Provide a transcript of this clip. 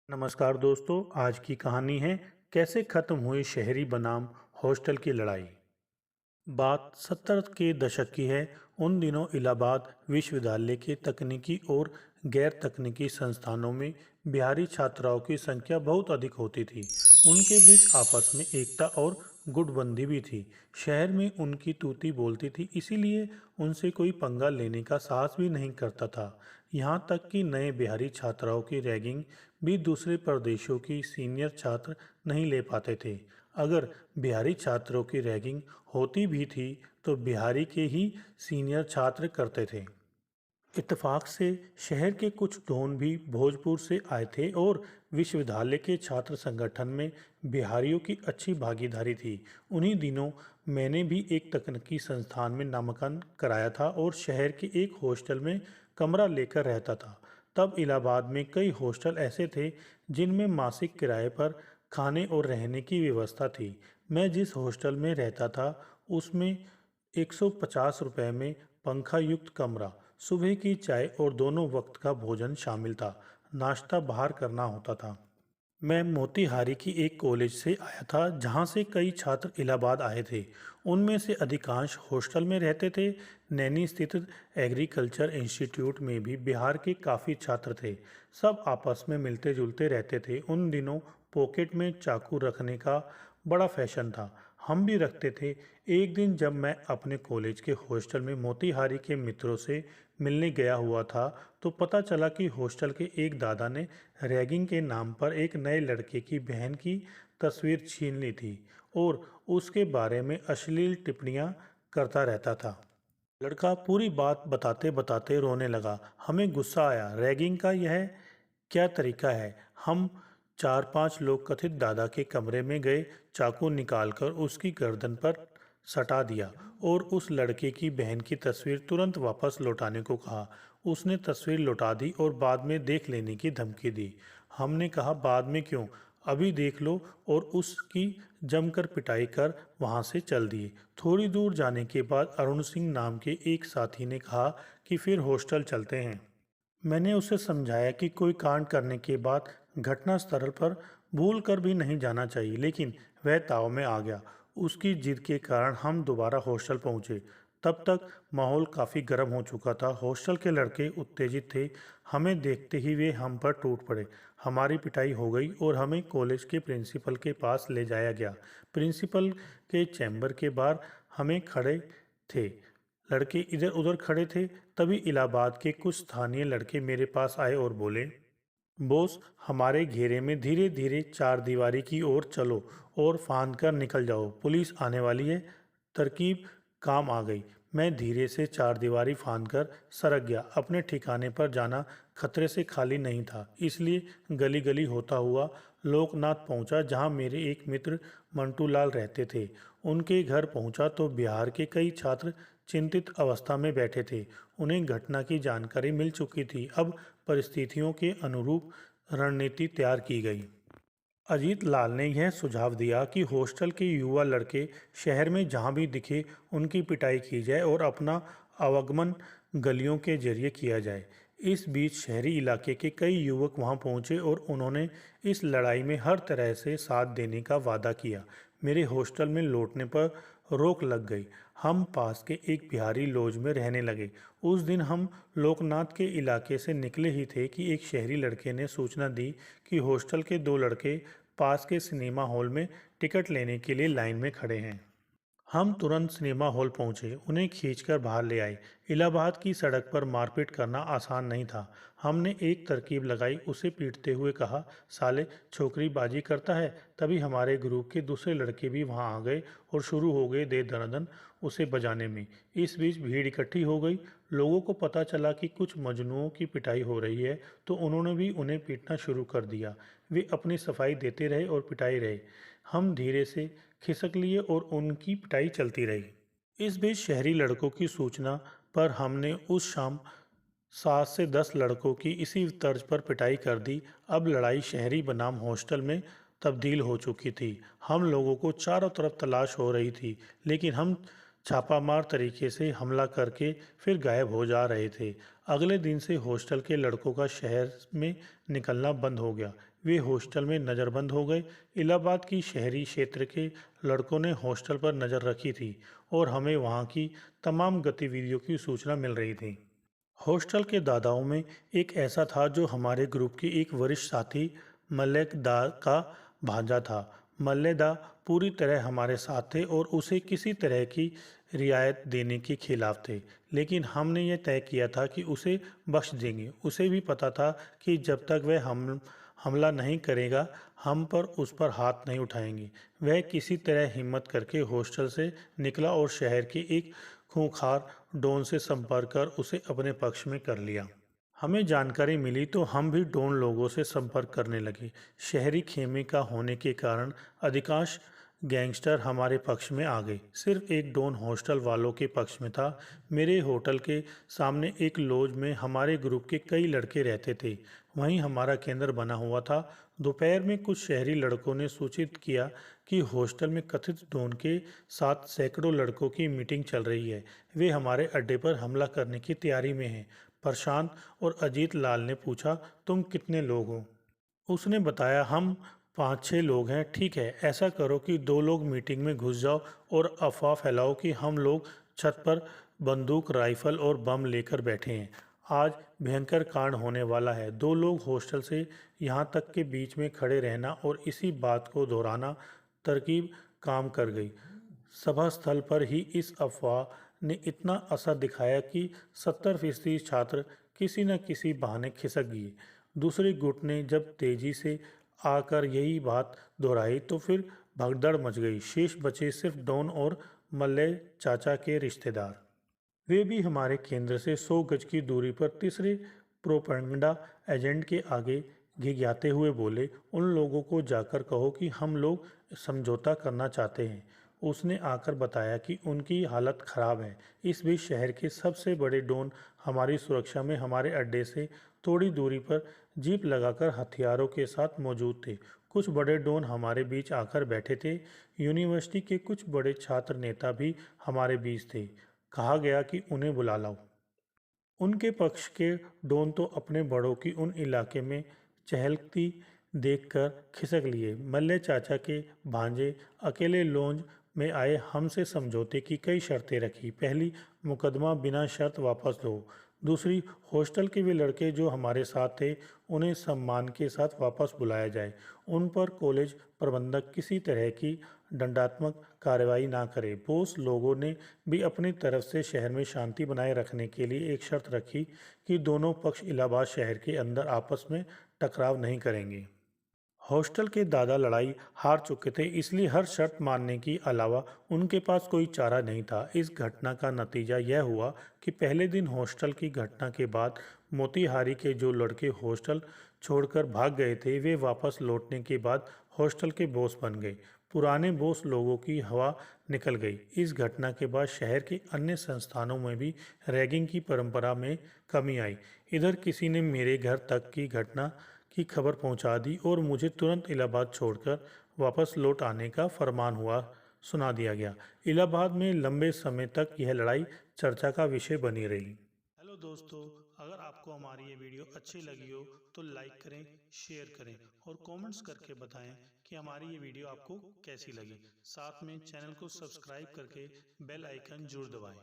नमस्कार दोस्तों। आज की कहानी है कैसे खत्म हुई शहरी बनाम हॉस्टल की लड़ाई। बात 70 के दशक की है। उन दिनों इलाहाबाद विश्वविद्यालय के तकनीकी और गैर तकनीकी संस्थानों में बिहारी छात्राओं की संख्या बहुत अधिक होती थी। उनके बीच आपस में एकता और गुटबंदी भी थी। शहर में उनकी तूती बोलती थी, इसीलिए उनसे कोई पंगा लेने का साहस भी नहीं करता था। यहाँ तक कि नए बिहारी छात्राओं की रैगिंग भी दूसरे प्रदेशों की सीनियर छात्र नहीं ले पाते थे। अगर बिहारी छात्रों की रैगिंग होती भी थी तो बिहारी के ही सीनियर छात्र करते थे। इत्तेफाक से शहर के कुछ डॉन भी भोजपुर से आए थे और विश्वविद्यालय के छात्र संगठन में बिहारियों की अच्छी भागीदारी थी। उन्हीं दिनों मैंने भी एक तकनीकी संस्थान में नामांकन कराया था और शहर के एक हॉस्टल में कमरा लेकर रहता था। तब इलाहाबाद में कई हॉस्टल ऐसे थे जिनमें मासिक किराए पर खाने और रहने की व्यवस्था थी। मैं जिस हॉस्टल में रहता था उसमें 150 रुपये में पंखा युक्त कमरा, सुबह की चाय और दोनों वक्त का भोजन शामिल था। नाश्ता बाहर करना होता था। मैं मोतीहारी की एक कॉलेज से आया था जहाँ से कई छात्र इलाहाबाद आए थे। उनमें से अधिकांश हॉस्टल में रहते थे। नैनी स्थित एग्रीकल्चर इंस्टीट्यूट में भी बिहार के काफ़ी छात्र थे। सब आपस में मिलते जुलते रहते थे। उन दिनों पॉकेट में चाकू रखने का बड़ा फैशन था। हम भी रखते थे। एक दिन जब मैं अपने कॉलेज के हॉस्टल में मोतीहारी के मित्रों से मिलने गया हुआ था तो पता चला कि हॉस्टल के एक दादा ने रैगिंग के नाम पर एक नए लड़के की बहन की तस्वीर छीन ली थी और उसके बारे में अश्लील टिप्पणियां करता रहता था। लड़का पूरी बात बताते बताते रोने लगा। हमें गुस्सा आया। रैगिंग का यह क्या तरीका है? हम 4-5 लोग कथित दादा के कमरे में गए, चाकू निकालकर उसकी गर्दन पर सटा दिया और उस लड़के की बहन की तस्वीर तुरंत वापस लौटाने को कहा। उसने तस्वीर लौटा दी और बाद में देख लेने की धमकी दी। हमने कहा, बाद में क्यों, अभी देख लो, और उसकी जमकर पिटाई कर वहां से चल दिए। थोड़ी दूर जाने के बाद अरुण सिंह नाम के एक साथी ने कहा कि फिर हॉस्टल चलते हैं। मैंने उसे समझाया कि कोई कांड करने के बाद घटनास्थल पर भूल कर भी नहीं जाना चाहिए, लेकिन वह ताव में आ गया। उसकी जिद के कारण हम दोबारा हॉस्टल पहुंचे। तब तक माहौल काफ़ी गर्म हो चुका था। हॉस्टल के लड़के उत्तेजित थे। हमें देखते ही वे हम पर टूट पड़े। हमारी पिटाई हो गई और हमें कॉलेज के प्रिंसिपल के पास ले जाया गया। प्रिंसिपल के चैम्बर के बाहर हमें खड़े थे। लड़के इधर उधर खड़े थे। तभी इलाहाबाद के कुछ स्थानीय लड़के मेरे पास आए और बोले, बॉस, हमारे घेरे में धीरे धीरे चार दीवारी की ओर चलो और फांद कर निकल जाओ, पुलिस आने वाली है। तरकीब काम आ गई। मैं धीरे से चार दीवारी फांद कर सरक गया। अपने ठिकाने पर जाना खतरे से खाली नहीं था, इसलिए गली गली होता हुआ लोकनाथ पहुंचा, जहां मेरे एक मित्र मंटू लाल रहते थे। उनके घर पहुंचा तो बिहार के कई छात्र चिंतित अवस्था में बैठे थे। उन्हें घटना की जानकारी मिल चुकी थी। अब परिस्थितियों के अनुरूप रणनीति तैयार की गई। अजीत लाल ने यह सुझाव दिया कि हॉस्टल के युवा लड़के शहर में जहां भी दिखे उनकी पिटाई की जाए और अपना आवागमन गलियों के जरिए किया जाए। इस बीच शहरी इलाके के कई युवक वहां पहुंचे और उन्होंने इस लड़ाई में हर तरह से साथ देने का वादा किया। मेरे हॉस्टल में लौटने पर रोक लग गई। हम पास के एक बिहारी लॉज में रहने लगे। उस दिन हम लोकनाथ के इलाके से निकले ही थे कि एक शहरी लड़के ने सूचना दी कि हॉस्टल के दो लड़के पास के सिनेमा हॉल में टिकट लेने के लिए लाइन में खड़े हैं। हम तुरंत सिनेमा हॉल पहुंचे, उन्हें खींचकर बाहर ले आए। इलाहाबाद की सड़क पर मारपीट करना आसान नहीं था। हमने एक तरकीब लगाई, उसे पीटते हुए कहा, साले छोकरीबाजी करता है। तभी हमारे ग्रुप के दूसरे लड़के भी वहां आ गए और शुरू हो गए दे दनादन उसे बजाने में। इस बीच भीड़ इकट्ठी हो गई। लोगों को पता चला कि कुछ मजनुओं की पिटाई हो रही है तो उन्होंने भी उन्हें पीटना शुरू कर दिया। वे अपनी सफाई देते रहे और पिटाई रहे। हम धीरे से खिसक लिए और उनकी पिटाई चलती रही। इस बीच शहरी लड़कों की सूचना पर हमने उस शाम 7 से 10 लड़कों की इसी तर्ज पर पिटाई कर दी। अब लड़ाई शहरी बनाम हॉस्टल में तब्दील हो चुकी थी। हम लोगों को चारों तरफ तलाश हो रही थी, लेकिन हम छापामार तरीके से हमला करके फिर गायब हो जा रहे थे। अगले दिन से हॉस्टल के लड़कों का शहर में निकलना बंद हो गया। वे हॉस्टल में नज़रबंद हो गए। इलाहाबाद की शहरी क्षेत्र के लड़कों ने हॉस्टल पर नज़र रखी थी और हमें वहाँ की तमाम गतिविधियों की सूचना मिल रही थी। हॉस्टल के दादाओं में एक ऐसा था जो हमारे ग्रुप की एक वरिष्ठ साथी मल्लेक दा का भांजा था। मल्ले दा पूरी तरह हमारे साथ थे और उसे किसी तरह की रियायत देने के खिलाफ थे, लेकिन हमने ये तय किया था कि उसे बख्श देंगे। उसे भी पता था कि जब तक वह हमला नहीं करेगा, हम पर उस पर हाथ नहीं उठाएंगे। वह किसी तरह हिम्मत करके हॉस्टल से निकला और शहर के एक खूंखार डॉन से संपर्क कर उसे अपने पक्ष में कर लिया। हमें जानकारी मिली तो हम भी डॉन लोगों से संपर्क करने लगे। शहरी खेमे का होने के कारण अधिकांश गैंगस्टर हमारे पक्ष में आ गए। सिर्फ एक डॉन हॉस्टल वालों के पक्ष में था। मेरे होटल के सामने एक लॉज में हमारे ग्रुप के कई लड़के रहते थे। वहीं हमारा केंद्र बना हुआ था। दोपहर में कुछ शहरी लड़कों ने सूचित किया कि हॉस्टल में कथित डॉन के साथ सैकड़ों लड़कों की मीटिंग चल रही है। वे हमारे अड्डे पर हमला करने की तैयारी में हैं। प्रशांत और अजीत लाल ने पूछा, तुम कितने लोग हो? उसने बताया, हम 5-6 लोग हैं। ठीक है, ऐसा करो कि 2 लोग मीटिंग में घुस जाओ और अफवाह फैलाओ कि हम लोग छत पर बंदूक, राइफल और बम लेकर बैठे हैं। आज भयंकर कांड होने वाला है। 2 लोग हॉस्टल से यहाँ तक के बीच में खड़े रहना और इसी बात को दोहराना तरकीब काम कर गई। सभा स्थल पर ही इस अफवाह ने इतना असर दिखाया कि 70% छात्र किसी न किसी बहाने खिसक गए। दूसरे गुट ने जब तेजी से आकर यही बात दोहराई तो फिर भगदड़ मच गई। शेष बचे सिर्फ डॉन और मल्ले चाचा के रिश्तेदार। वे भी हमारे केंद्र से 100 गज की दूरी पर तीसरे प्रोपेगेंडा एजेंट के आगे घिघियाते हुए बोले, उन लोगों को जाकर कहो कि हम लोग समझौता करना चाहते हैं। उसने आकर बताया कि उनकी हालत खराब है। इस बीच शहर के सबसे बड़े डॉन हमारी सुरक्षा में हमारे अड्डे से थोड़ी दूरी पर जीप लगाकर हथियारों के साथ मौजूद थे। कुछ बड़े डॉन हमारे बीच आकर बैठे थे। यूनिवर्सिटी के कुछ बड़े छात्र नेता भी हमारे बीच थे। कहा गया कि उन्हें बुला लाओ। उनके पक्ष के डॉन तो अपने बड़ों की उन इलाके में चहलती देखकर खिसक लिए। मल्ले चाचा के भांजे अकेले लॉन्ज में आए हमसे समझौते की कई शर्तें रखी। पहली, मुकदमा बिना शर्त वापस लो। दूसरी, हॉस्टल के वे लड़के जो हमारे साथ थे उन्हें सम्मान के साथ वापस बुलाया जाए। उन पर कॉलेज प्रबंधक किसी तरह की दंडात्मक कार्रवाई ना करे। बोस लोगों ने भी अपनी तरफ से शहर में शांति बनाए रखने के लिए एक शर्त रखी कि दोनों पक्ष इलाहाबाद शहर के अंदर आपस में टकराव नहीं करेंगे। हॉस्टल के दादा लड़ाई हार चुके थे, इसलिए हर शर्त मानने के अलावा उनके पास कोई चारा नहीं था। इस घटना का नतीजा यह हुआ कि पहले दिन हॉस्टल की घटना के बाद मोतिहारी के जो लड़के हॉस्टल छोड़कर भाग गए थे वे वापस लौटने के बाद हॉस्टल के बॉस बन गए। पुराने बॉस लोगों की हवा निकल गई। इस घटना के बाद शहर के अन्य संस्थानों में भी रैगिंग की परंपरा में कमी आई। इधर किसी ने मेरे घर तक की घटना की खबर पहुंचा दी और मुझे तुरंत इलाहाबाद छोड़कर वापस लौट आने का फरमान सुना दिया गया। इलाहाबाद में लंबे समय तक यह लड़ाई चर्चा का विषय बनी रही। हेलो दोस्तों, अगर आपको हमारी ये वीडियो अच्छी लगी हो तो लाइक करें, शेयर करें और कमेंट्स करके बताएं कि हमारी ये वीडियो आपको कैसी लगी। साथ में चैनल को सब्सक्राइब करके बेल आइकन जरूर दबाएं।